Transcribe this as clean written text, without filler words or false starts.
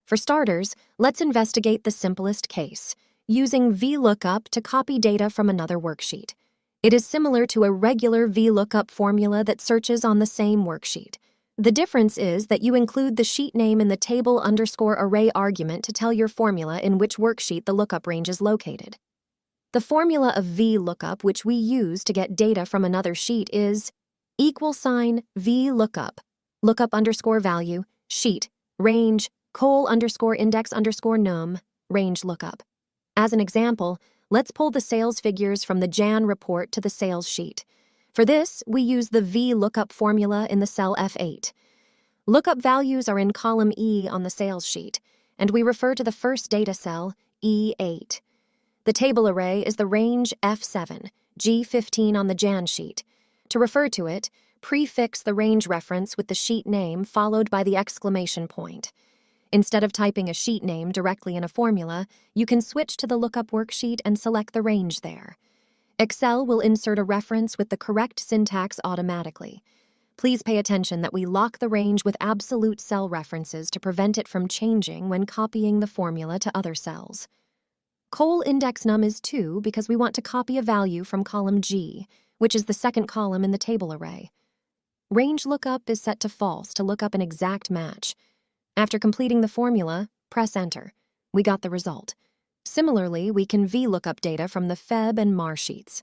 For starters, let's investigate the simplest case, using VLOOKUP to copy data from another worksheet. It is similar to a regular VLOOKUP formula that searches on the same worksheet. The difference is that you include the sheet name in the table_array argument to tell your formula in which worksheet the lookup range is located. The formula of VLOOKUP, which we use to get data from another sheet, is $VLOOKUP, lookup_value, sheet, range, col_index_num, range lookup. As an example, let's pull the sales figures from the Jan report to the sales sheet. For this, we use the VLOOKUP formula in the cell F8. Lookup values are in column E on the sales sheet, and we refer to the first data cell, E8. The table array is the range F7, G15 on the Jan sheet. To refer to it, prefix the range reference with the sheet name followed by the exclamation point. Instead of typing a sheet name directly in a formula, you can switch to the lookup worksheet and select the range there. Excel will insert a reference with the correct syntax automatically. Please pay attention that we lock the range with absolute cell references to prevent it from changing when copying the formula to other cells. Col_index_num is 2 because we want to copy a value from column G, which is the second column in the table array. Range lookup is set to false to look up an exact match. After completing the formula, press Enter. We got the result. Similarly, we can VLOOKUP data from the Feb and Mar sheets.